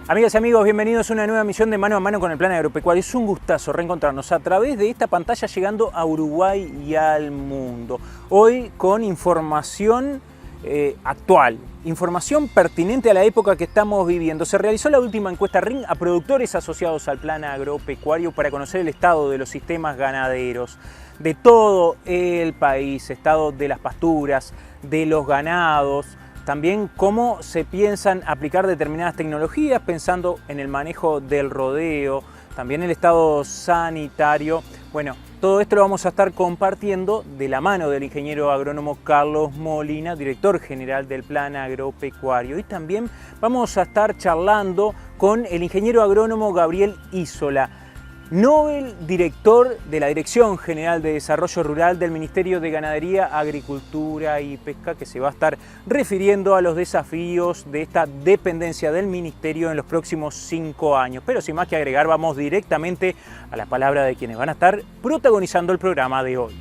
Amigas y amigos, bienvenidos a una nueva emisión de Mano a Mano con el Plan Agropecuario. Es un gustazo reencontrarnos a través de esta pantalla llegando a Uruguay y al mundo. Hoy con información actual, información pertinente a la época que estamos viviendo. Se realizó la última encuesta RING a productores asociados al Plan Agropecuario para conocer el estado de los sistemas ganaderos de todo el país, estado de las pasturas, de los ganados. También cómo se piensan aplicar determinadas tecnologías pensando en el manejo del rodeo, también el estado sanitario. Bueno, todo esto lo vamos a estar compartiendo de la mano del ingeniero agrónomo Carlos Molina, director general del Plan Agropecuario. Y también vamos a estar charlando con el ingeniero agrónomo Gabriel Isola, Nobel, director de la Dirección General de Desarrollo Rural del Ministerio de Ganadería, Agricultura y Pesca, que se va a estar refiriendo a los desafíos de esta dependencia del Ministerio en los próximos 5 años. Pero sin más que agregar, vamos directamente a la palabra de quienes van a estar protagonizando el programa de hoy.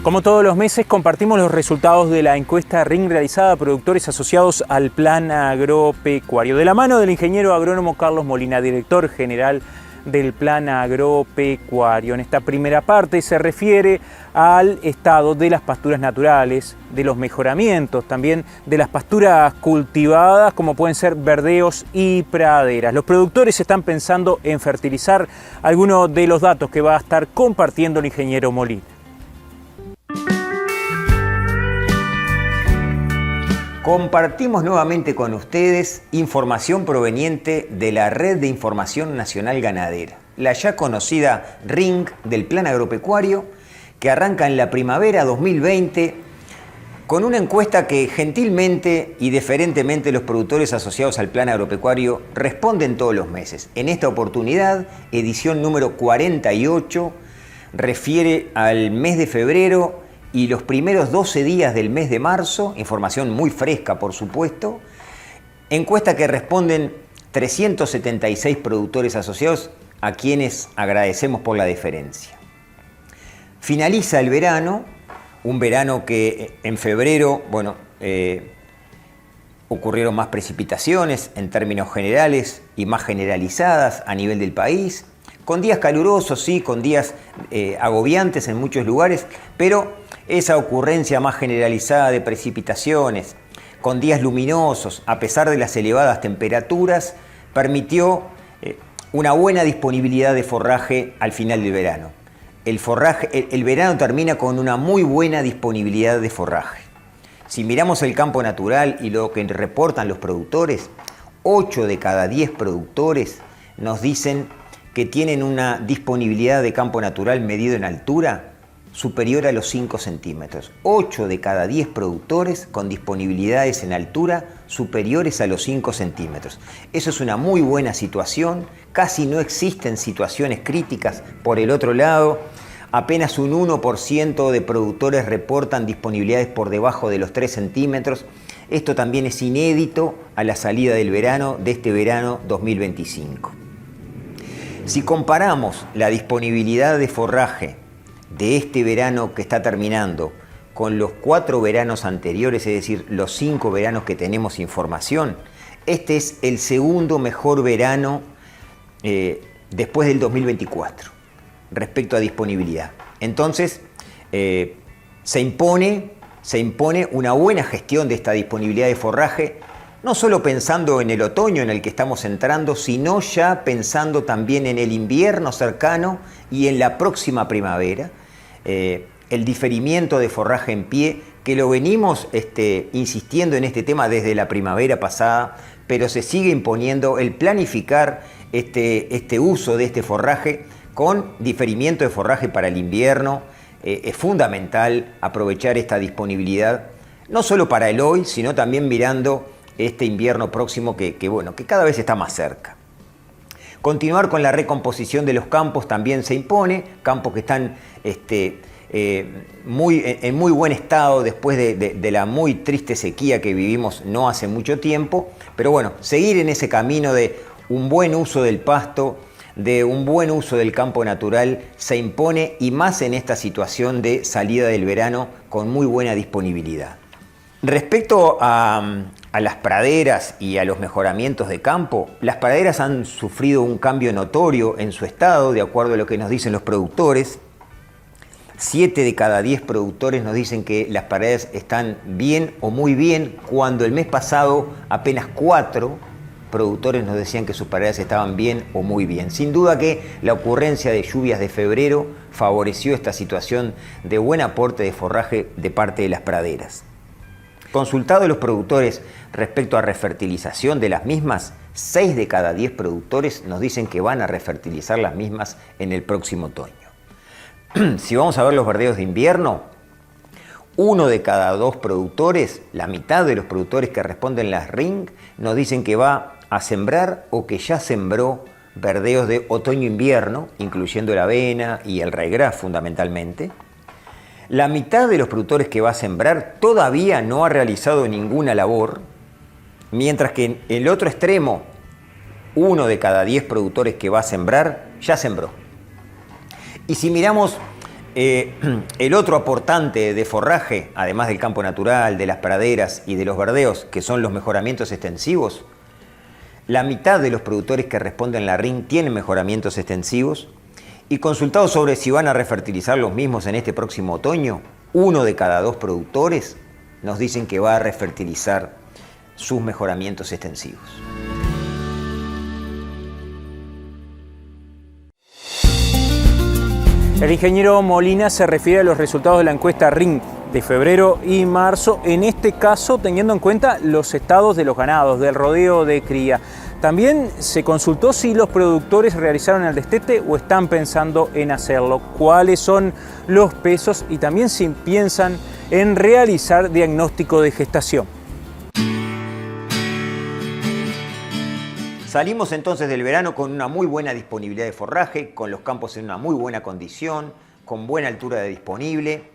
Como todos los meses, compartimos los resultados de la encuesta RING realizada a productores asociados al Plan Agropecuario. De la mano del ingeniero agrónomo Carlos Molina, director general del Plan Agropecuario. En esta primera parte se refiere al estado de las pasturas naturales, de los mejoramientos, también de las pasturas cultivadas, como pueden ser verdeos y praderas. Los productores están pensando en fertilizar algunos de los datos que va a estar compartiendo el ingeniero Molina. Compartimos nuevamente con ustedes información proveniente de la Red de Información Nacional Ganadera, la ya conocida RING del Plan Agropecuario, que arranca en la primavera 2020 con una encuesta que gentilmente y deferentemente los productores asociados al Plan Agropecuario responden todos los meses. En esta oportunidad, edición número 48, refiere al mes de febrero y los primeros 12 días del mes de marzo, información muy fresca por supuesto, encuesta que responden 376 productores asociados a quienes agradecemos por la deferencia. Finaliza el verano, un verano que en febrero, ocurrieron más precipitaciones en términos generales y más generalizadas a nivel del país, con días calurosos, sí, con días agobiantes en muchos lugares, pero esa ocurrencia más generalizada de precipitaciones, con días luminosos, a pesar de las elevadas temperaturas, permitió una buena disponibilidad de forraje al final del verano. El verano termina con una muy buena disponibilidad de forraje. Si miramos el campo natural y lo que reportan los productores, 8 de cada 10 productores nos dicen que tienen una disponibilidad de campo natural medido en altura superior a los 5 centímetros. 8 de cada 10 productores con disponibilidades en altura superiores a los 5 centímetros. Eso es una muy buena situación, casi no existen situaciones críticas. Por el otro lado, apenas un 1% de productores reportan disponibilidades por debajo de los 3 centímetros. Esto también es inédito a la salida del verano, de este verano 2025. Si comparamos la disponibilidad de forraje de este verano que está terminando con los 4 veranos anteriores, es decir, los 5 veranos que tenemos información, este es el segundo mejor verano después del 2024 respecto a disponibilidad. Entonces, se impone una buena gestión de esta disponibilidad de forraje, no solo pensando en el otoño en el que estamos entrando, sino ya pensando también en el invierno cercano y en la próxima primavera. El diferimiento de forraje en pie, que lo venimos insistiendo en este tema desde la primavera pasada, pero se sigue imponiendo el planificar este uso de este forraje con diferimiento de forraje para el invierno. Es fundamental aprovechar esta disponibilidad, no solo para el hoy, sino también mirando este invierno próximo que cada vez está más cerca. Continuar con la recomposición de los campos también se impone, campos que están en muy buen estado después de la muy triste sequía que vivimos no hace mucho tiempo, pero bueno, seguir en ese camino de un buen uso del pasto, de un buen uso del campo natural se impone, y más en esta situación de salida del verano con muy buena disponibilidad. Respecto a las praderas y a los mejoramientos de campo, las praderas han sufrido un cambio notorio en su estado, de acuerdo a lo que nos dicen los productores. 7 de cada 10 productores nos dicen que las praderas están bien o muy bien, cuando el mes pasado apenas 4 productores nos decían que sus praderas estaban bien o muy bien. Sin duda que la ocurrencia de lluvias de febrero favoreció esta situación de buen aporte de forraje de parte de las praderas. Consultados los productores respecto a refertilización de las mismas, 6 de cada 10 productores nos dicen que van a refertilizar las mismas en el próximo otoño. Si vamos a ver los verdeos de invierno, 1 de cada 2 productores, la mitad de los productores que responden las RING, nos dicen que va a sembrar o que ya sembró verdeos de otoño-invierno, incluyendo la avena y el ryegrass fundamentalmente. La mitad de los productores que va a sembrar todavía no ha realizado ninguna labor, mientras que en el otro extremo, 1 de cada 10 productores que va a sembrar ya sembró. Y si miramos el otro aportante de forraje, además del campo natural, de las praderas y de los verdeos, que son los mejoramientos extensivos, la mitad de los productores que responden la RIN tienen mejoramientos extensivos. Y consultados sobre si van a refertilizar los mismos en este próximo otoño, 1 de cada 2 productores nos dicen que va a refertilizar sus mejoramientos extensivos. El ingeniero Molina se refiere a los resultados de la encuesta RIN de febrero y marzo, en este caso teniendo en cuenta los estados de los ganados, del rodeo de cría. También se consultó si los productores realizaron el destete o están pensando en hacerlo, cuáles son los pesos y también si piensan en realizar diagnóstico de gestación. Salimos entonces del verano con una muy buena disponibilidad de forraje, con los campos en una muy buena condición, con buena altura de disponible.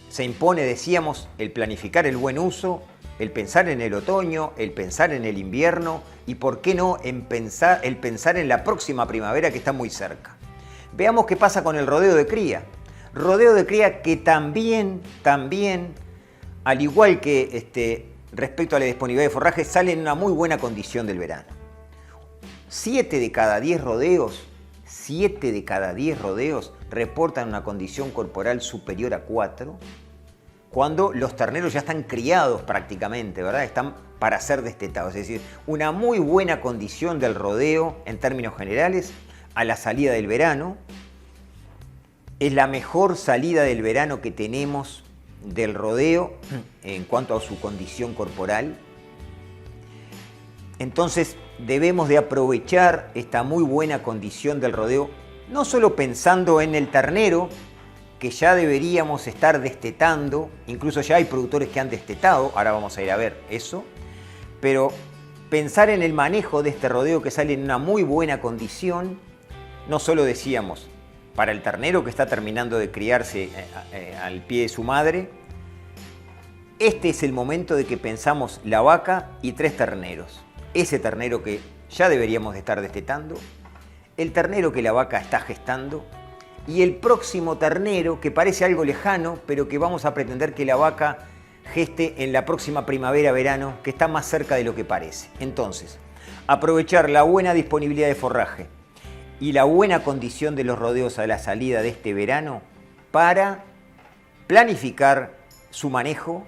Se impone, decíamos, el planificar el buen uso, el pensar en el otoño, el pensar en el invierno y, por qué no, el pensar en la próxima primavera que está muy cerca. Veamos qué pasa con el rodeo de cría. Rodeo de cría que también, al igual que respecto a la disponibilidad de forraje, sale en una muy buena condición del verano. 7 de cada 10 rodeos reportan una condición corporal superior a 4, cuando los terneros ya están criados prácticamente, ¿verdad? Están para ser destetados. Es decir, una muy buena condición del rodeo en términos generales a la salida del verano. Es la mejor salida del verano que tenemos del rodeo en cuanto a su condición corporal. Entonces debemos de aprovechar esta muy buena condición del rodeo, no solo pensando en el ternero, que ya deberíamos estar destetando, incluso ya hay productores que han destetado, ahora vamos a ir a ver eso, pero pensar en el manejo de este rodeo que sale en una muy buena condición, no solo decíamos para el ternero que está terminando de criarse al pie de su madre. Este es el momento de que pensamos la vaca y 3 terneros. Ese ternero que ya deberíamos de estar destetando, el ternero que la vaca está gestando y el próximo ternero que parece algo lejano, pero que vamos a pretender que la vaca geste en la próxima primavera-verano, que está más cerca de lo que parece. Entonces, aprovechar la buena disponibilidad de forraje y la buena condición de los rodeos a la salida de este verano para planificar su manejo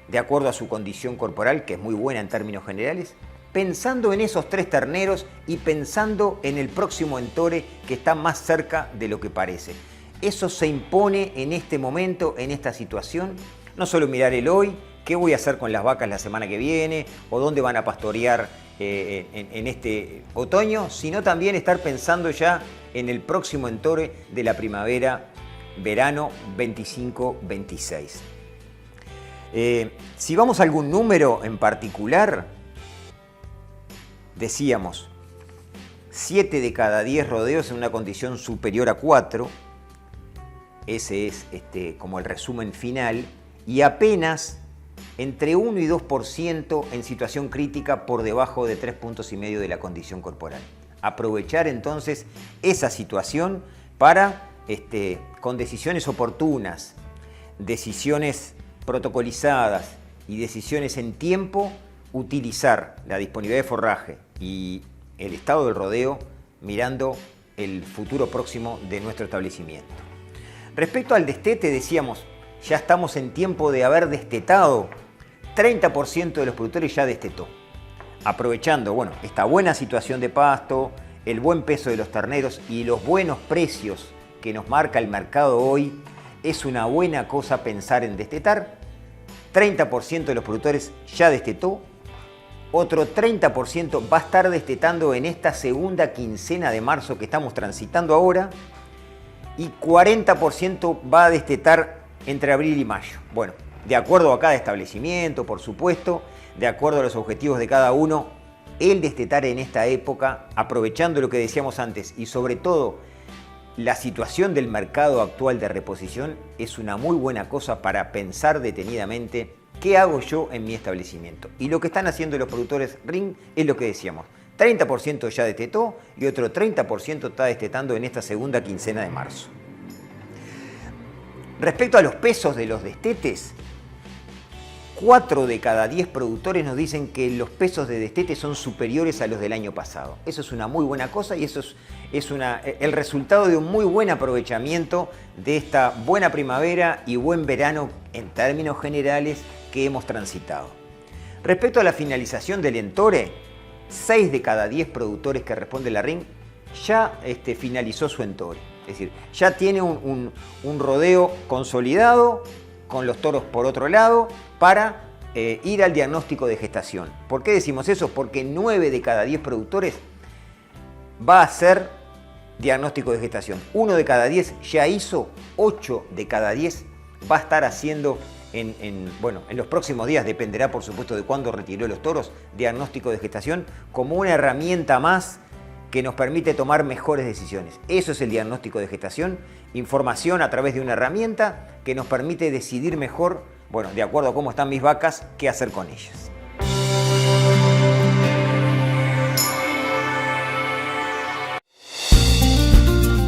de acuerdo a su condición corporal, que es muy buena en términos generales, pensando en esos 3 terneros y pensando en el próximo entore que está más cerca de lo que parece. Eso se impone en este momento, en esta situación. No solo mirar el hoy, qué voy a hacer con las vacas la semana que viene o dónde van a pastorear en este otoño, sino también estar pensando ya en el próximo entore de la primavera-verano 25-26. Si vamos a algún número en particular, decíamos 7 de cada 10 rodeos en una condición superior a 4, ese es como el resumen final, y apenas entre 1 y 2% en situación crítica por debajo de 3,5 puntos de la condición corporal. Aprovechar entonces esa situación para, con decisiones oportunas, decisiones protocolizadas y decisiones en tiempo, utilizar la disponibilidad de forraje y el estado del rodeo mirando el futuro próximo de nuestro establecimiento. Respecto al destete, decíamos, ya estamos en tiempo de haber destetado. 30% de los productores ya destetó. Aprovechando, bueno, esta buena situación de pasto, el buen peso de los terneros y los buenos precios que nos marca el mercado hoy, es una buena cosa pensar en destetar. 30% de los productores ya destetó. Otro 30% va a estar destetando en esta segunda quincena de marzo que estamos transitando ahora. Y 40% va a destetar entre abril y mayo. Bueno, de acuerdo a cada establecimiento, por supuesto, de acuerdo a los objetivos de cada uno, el destetar en esta época, aprovechando lo que decíamos antes y sobre todo la situación del mercado actual de reposición, es una muy buena cosa para pensar detenidamente qué hago yo en mi establecimiento. Y lo que están haciendo los productores Ring es lo que decíamos. 30% ya destetó y otro 30% está destetando en esta segunda quincena de marzo. Respecto a los pesos de los destetes, 4 de cada 10 productores nos dicen que los pesos de destete son superiores a los del año pasado. Eso es una muy buena cosa y eso es el resultado de un muy buen aprovechamiento de esta buena primavera y buen verano en términos generales que hemos transitado. Respecto a la finalización del entore, 6 de cada 10 productores que responden la RING ya finalizó su entore. Es decir, ya tiene un rodeo consolidado con los toros por otro lado para ir al diagnóstico de gestación. ¿Por qué decimos eso? Porque 9 de cada 10 productores va a hacer diagnóstico de gestación. 1 de cada 10 ya hizo, 8 de cada 10 va a estar haciendo en los próximos días, dependerá por supuesto de cuándo retiró los toros, diagnóstico de gestación como una herramienta más que nos permite tomar mejores decisiones. Eso es el diagnóstico de gestación, información a través de una herramienta que nos permite decidir mejor, de acuerdo a cómo están mis vacas, qué hacer con ellas.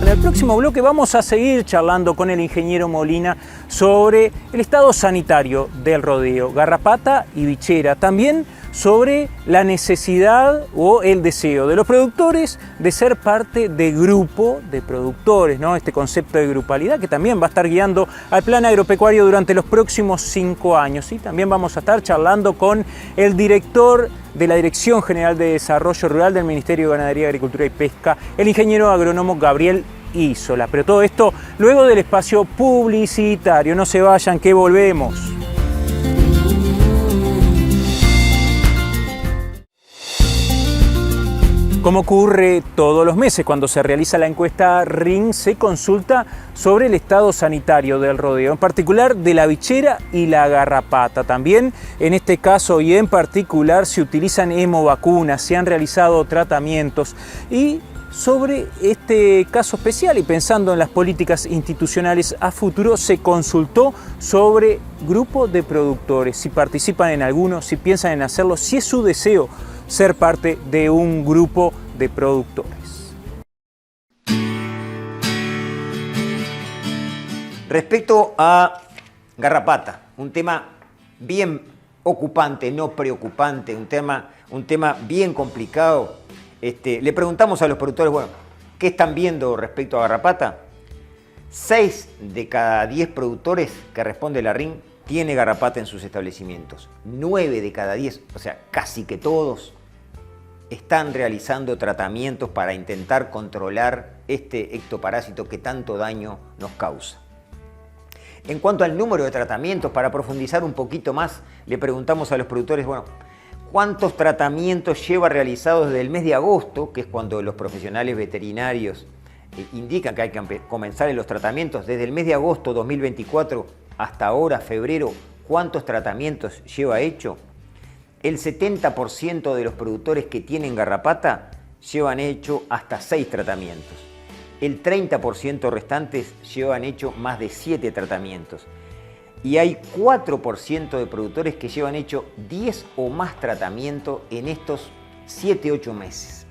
En el próximo bloque vamos a seguir charlando con el ingeniero Molina sobre el estado sanitario del rodeo, garrapata y bichera. También sobre la necesidad o el deseo de los productores de ser parte de grupo de productores, ¿no? Este concepto de grupalidad que también va a estar guiando al plan agropecuario durante los próximos 5 años. Y también vamos a estar charlando con el director de la Dirección General de Desarrollo Rural del Ministerio de Ganadería, Agricultura y Pesca, el ingeniero agrónomo Gabriel Isola. Pero todo esto luego del espacio publicitario. No se vayan, que volvemos. Como ocurre todos los meses cuando se realiza la encuesta RING, se consulta sobre el estado sanitario del rodeo, en particular de la bichera y la garrapata. También en este caso y en particular se utilizan hemovacunas, se han realizado tratamientos y sobre este caso especial y pensando en las políticas institucionales a futuro, se consultó sobre grupo de productores, si participan en alguno, si piensan en hacerlo, si es su deseo ser parte de un grupo de productores. Respecto a garrapata, un tema bien ocupante, no preocupante, un tema bien complicado. Le preguntamos a los productores, ¿qué están viendo respecto a garrapata? 6 de cada 10 productores que responde la RING tiene garrapata en sus establecimientos. 9 de cada 10, o sea, casi que todos, están realizando tratamientos para intentar controlar este ectoparásito que tanto daño nos causa. En cuanto al número de tratamientos, para profundizar un poquito más, le preguntamos a los productores, ¿cuántos tratamientos lleva realizados desde el mes de agosto, que es cuando los profesionales veterinarios indican que hay que comenzar en los tratamientos? Desde el mes de agosto 2024 hasta ahora, febrero, ¿cuántos tratamientos lleva hecho? El 70% de los productores que tienen garrapata llevan hecho hasta 6 tratamientos. El 30% restantes llevan hecho más de 7 tratamientos. Y hay 4% de productores que llevan hecho 10 o más tratamientos en estos 7-8 meses.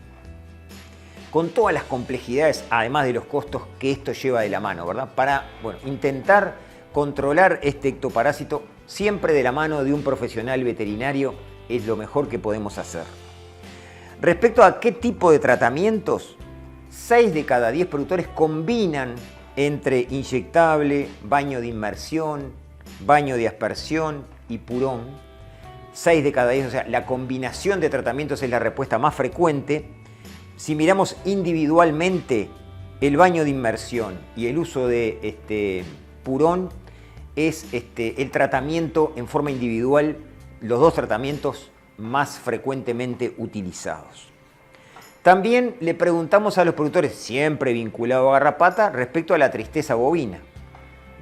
Con todas las complejidades, además de los costos que esto lleva de la mano, ¿verdad? Para intentar controlar este ectoparásito siempre de la mano de un profesional veterinario es lo mejor que podemos hacer. Respecto a qué tipo de tratamientos, 6 de cada 10 productores combinan entre inyectable, baño de inmersión, baño de aspersión y purón. 6 de cada 10, o sea, la combinación de tratamientos es la respuesta más frecuente. Si miramos individualmente, el baño de inmersión y el uso de purón es el tratamiento en forma individual, los dos tratamientos más frecuentemente utilizados. También le preguntamos a los productores, siempre vinculado a garrapata, respecto a la tristeza bovina.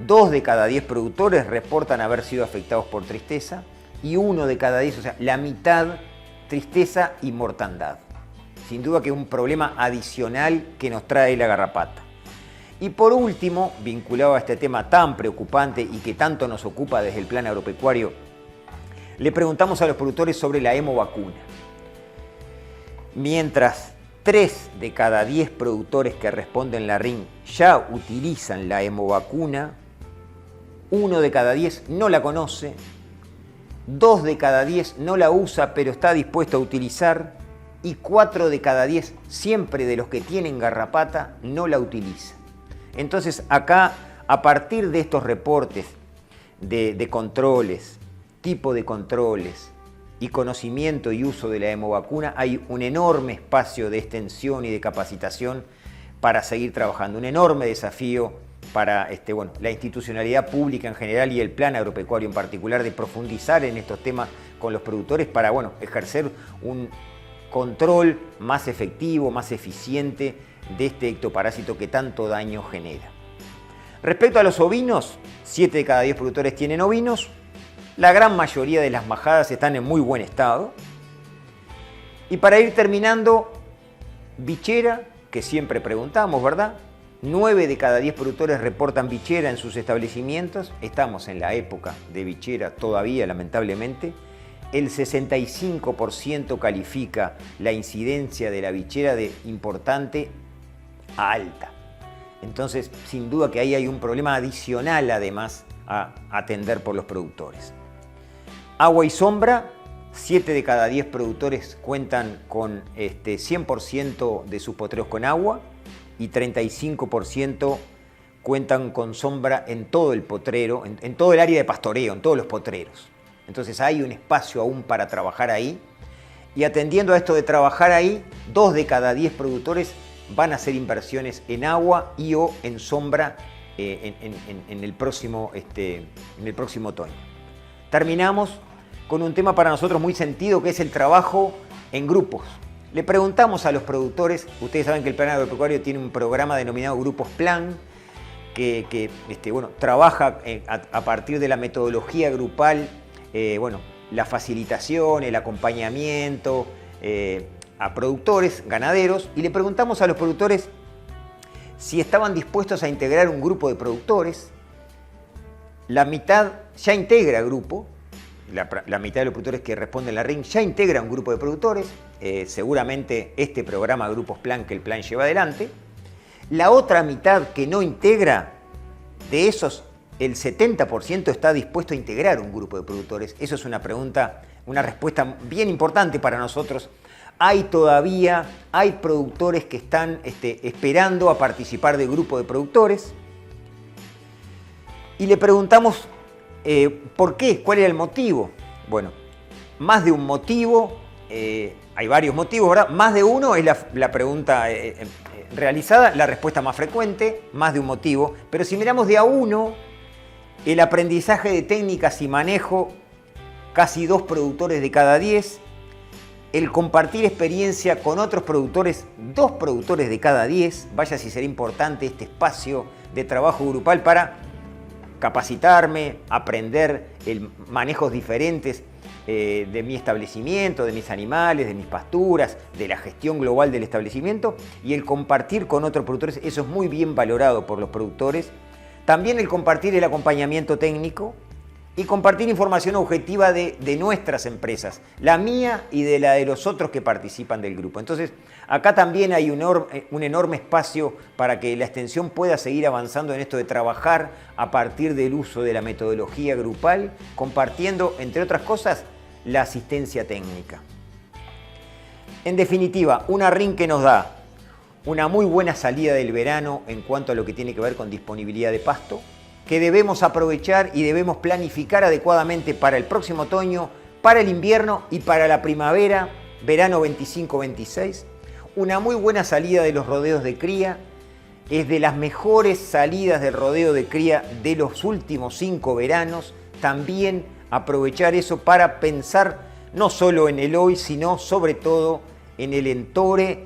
2 de cada 10 productores reportan haber sido afectados por tristeza y 1 de cada 10, o sea, la mitad, tristeza y mortandad. Sin duda que es un problema adicional que nos trae la garrapata. Y por último, vinculado a este tema tan preocupante y que tanto nos ocupa desde el plan agropecuario, le preguntamos a los productores sobre la hemovacuna. Mientras 3 de cada 10 productores que responden la RIN ya utilizan la hemovacuna, 1 de cada 10 no la conoce, 2 de cada 10 no la usa pero está dispuesto a utilizar y 4 de cada 10, siempre de los que tienen garrapata, no la utiliza. Entonces acá, a partir de estos reportes de controles, tipo de controles y conocimiento y uso de la hemovacuna, hay un enorme espacio de extensión y de capacitación para seguir trabajando, un enorme desafío para la institucionalidad pública en general y el plan agropecuario en particular, de profundizar en estos temas con los productores para ejercer un control más efectivo, más eficiente de este ectoparásito que tanto daño genera. Respecto a los ovinos, 7 de cada 10 productores tienen ovinos, la gran mayoría de las majadas están en muy buen estado. Y para ir terminando, bichera, que siempre preguntamos, ¿verdad? 9 de cada 10 productores reportan bichera en sus establecimientos. Estamos en la época de bichera todavía, lamentablemente. El 65% califica la incidencia de la bichera de importante a alta. Entonces, sin duda que ahí hay un problema adicional, además, a atender por los productores. Agua y sombra, 7 de cada 10 productores cuentan con 100% de sus potreros con agua y 35% cuentan con sombra en todo el potrero, en todo el área de pastoreo, en todos los potreros. Entonces hay un espacio aún para trabajar ahí. Y atendiendo a esto de trabajar ahí, 2 de cada 10 productores van a hacer inversiones en agua y o en sombra en el próximo otoño. Terminamos con un tema para nosotros muy sentido, que es el trabajo en grupos. Le preguntamos a los productores, ustedes saben que el plan agropecuario tiene un programa denominado Grupos Plan, que trabaja a partir de la metodología grupal, la facilitación, el acompañamiento a productores, ganaderos, y le preguntamos a los productores si estaban dispuestos a integrar un grupo de productores. La mitad ya integra grupo, la mitad de los productores que responden la RIN ya integra un grupo de productores, seguramente este programa Grupos Plan que el plan lleva adelante. La otra mitad que no integra, de esos el 70% está dispuesto a integrar un grupo de productores. Eso es una respuesta bien importante para nosotros. Hay productores que están esperando a participar del grupo de productores. Y le preguntamos ¿por qué? ¿Cuál era el motivo? Bueno, más de un motivo, hay varios motivos, ¿verdad? Más de uno es la pregunta realizada, la respuesta más frecuente, más de un motivo. Pero si miramos de a uno, el aprendizaje de técnicas y manejo, casi 2 productores de cada 10. El compartir experiencia con otros productores, 2 productores de cada 10. Vaya si será importante este espacio de trabajo grupal para capacitarme, aprender manejos diferentes de mi establecimiento, de mis animales, de mis pasturas, de la gestión global del establecimiento, y el compartir con otros productores, eso es muy bien valorado por los productores. También el compartir el acompañamiento técnico, y compartir información objetiva de nuestras empresas, la mía y de la de los otros que participan del grupo. Entonces, acá también hay un enorme espacio para que la extensión pueda seguir avanzando en esto de trabajar a partir del uso de la metodología grupal, compartiendo, entre otras cosas, la asistencia técnica. En definitiva, un ARRIN que nos da una muy buena salida del verano en cuanto a lo que tiene que ver con disponibilidad de pasto, que debemos aprovechar y debemos planificar adecuadamente para el próximo otoño, para el invierno y para la primavera, verano 25-26. Una muy buena salida de los rodeos de cría, es de las mejores salidas del rodeo de cría de los últimos 5 veranos. También aprovechar eso para pensar no solo en el hoy, sino sobre todo en el Entore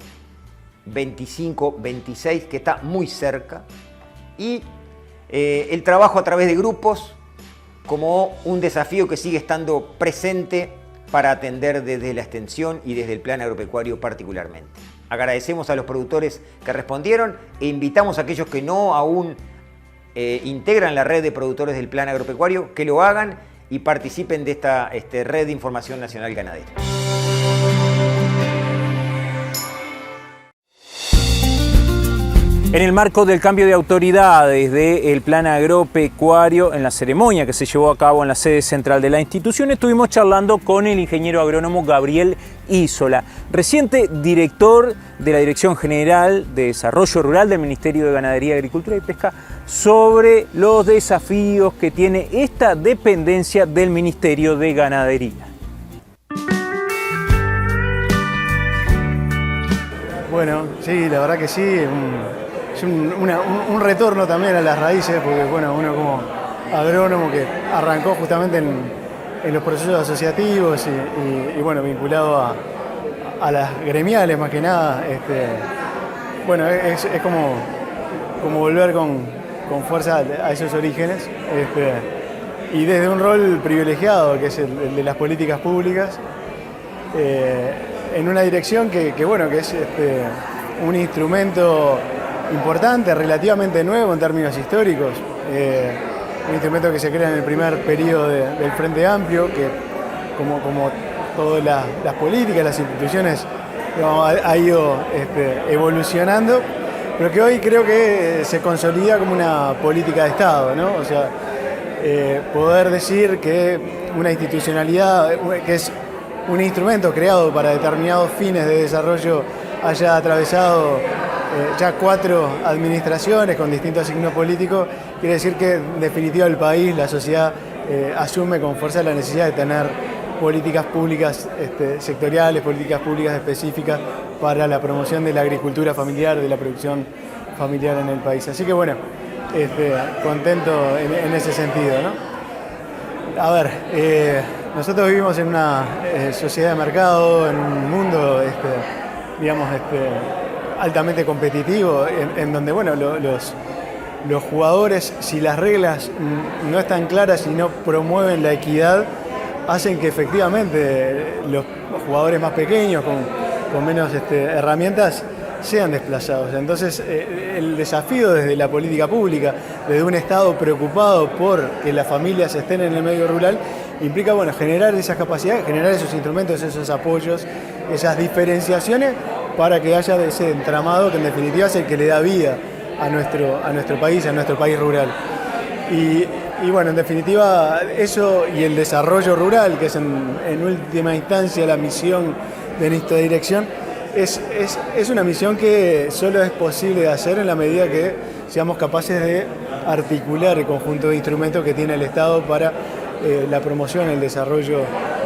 25-26, que está muy cerca, y el trabajo a través de grupos como un desafío que sigue estando presente para atender desde la extensión y desde el plan agropecuario particularmente. Agradecemos a los productores que respondieron e invitamos a aquellos que no aún integran la red de productores del plan agropecuario que lo hagan y participen de esta red de información nacional ganadera. En el marco del cambio de autoridades del plan agropecuario, en la ceremonia que se llevó a cabo en la sede central de la institución, estuvimos charlando con el ingeniero agrónomo Gabriel Isola, reciente director de la Dirección General de Desarrollo Rural del Ministerio de Ganadería, Agricultura y Pesca, sobre los desafíos que tiene esta dependencia del Ministerio de Ganadería. Bueno, sí, la verdad que sí. Es un retorno también a las raíces, porque bueno, uno como agrónomo que arrancó justamente en los procesos asociativos y bueno, vinculado a las gremiales más que nada, bueno, es como volver con fuerza a esos orígenes, y desde un rol privilegiado que es el de las políticas públicas, en una dirección que bueno, que es un instrumento importante, relativamente nuevo en términos históricos, un instrumento que se crea en el primer periodo del Frente Amplio, que como todas las políticas, las instituciones, digamos, ha ido evolucionando, pero que hoy creo que se consolida como una política de Estado, ¿no? O sea, poder decir que una institucionalidad, que es un instrumento creado para determinados fines de desarrollo, haya atravesado ya 4 administraciones con distintos signos políticos, quiere decir que en definitiva el país, la sociedad, asume con fuerza la necesidad de tener políticas públicas sectoriales, políticas públicas específicas para la promoción de la agricultura familiar, de la producción familiar en el país. Así que bueno, contento en ese sentido, ¿no? A ver, nosotros vivimos en una sociedad de mercado, en un mundo, digamos, altamente competitivo, en donde bueno, los jugadores, si las reglas no están claras y no promueven la equidad, hacen que efectivamente los jugadores más pequeños, con menos herramientas, sean desplazados. Entonces, el desafío desde la política pública, desde un Estado preocupado por que las familias estén en el medio rural, implica bueno, generar esas capacidades, generar esos instrumentos, esos apoyos, esas diferenciaciones, para que haya ese entramado que en definitiva es el que le da vida a nuestro país rural. Y bueno, en definitiva eso y el desarrollo rural, que es en última instancia la misión de nuestra dirección, es una misión que solo es posible de hacer en la medida que seamos capaces de articular el conjunto de instrumentos que tiene el Estado para la promoción, el desarrollo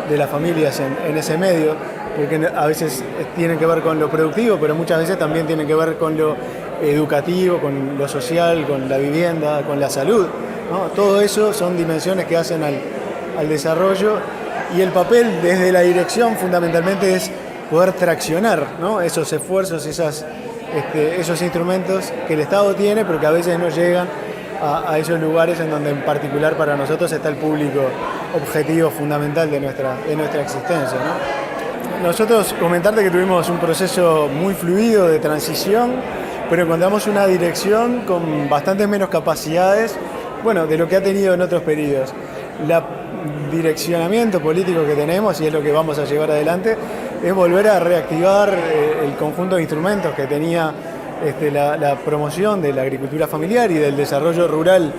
de las familias en ese medio, porque a veces tienen que ver con lo productivo, pero muchas veces también tienen que ver con lo educativo, con lo social, con la vivienda, con la salud, ¿no? Todo eso son dimensiones que hacen al desarrollo, y el papel desde la dirección fundamentalmente es poder traccionar, ¿no? Esos esfuerzos, esos instrumentos que el Estado tiene, pero que a veces no llegan a esos lugares en donde en particular para nosotros está el público objetivo fundamental de nuestra existencia, ¿no? Nosotros comentarte que tuvimos un proceso muy fluido de transición, pero encontramos una dirección con bastantes menos capacidades, bueno, de lo que ha tenido en otros periodos. direccionamiento político que tenemos, y es lo que vamos a llevar adelante, es volver a reactivar el conjunto de instrumentos que tenía la promoción de la agricultura familiar y del desarrollo rural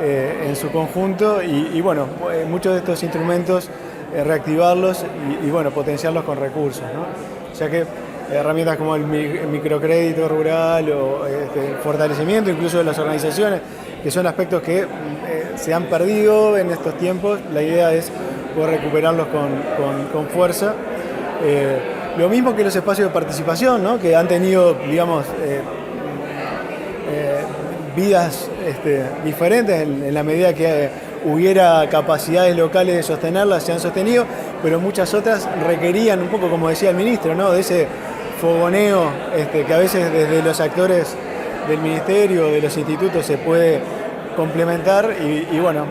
en su conjunto, y bueno, muchos de estos instrumentos reactivarlos y bueno, potenciarlos con recursos, ¿no? O sea que herramientas como el microcrédito rural o el fortalecimiento incluso de las organizaciones, que son aspectos que se han perdido en estos tiempos. La idea es poder recuperarlos con fuerza. Lo mismo que los espacios de participación, ¿no? Que han tenido, digamos, vidas diferentes en la medida que hubiera capacidades locales de sostenerlas, se han sostenido, pero muchas otras requerían, un poco como decía el ministro, ¿no? De ese fogoneo que a veces desde los actores del ministerio, de los institutos, se puede complementar, y bueno,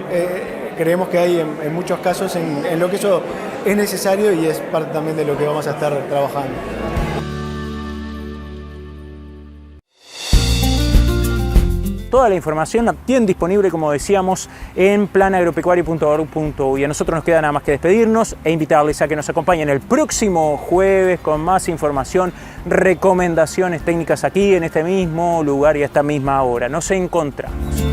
creemos que hay en muchos casos en lo que eso es necesario, y es parte también de lo que vamos a estar trabajando. Toda la información la tienen disponible, como decíamos, en planagropecuario.org.uy. A nosotros nos queda nada más que despedirnos e invitarles a que nos acompañen el próximo jueves con más información, recomendaciones técnicas aquí en este mismo lugar y a esta misma hora. Nos encontramos.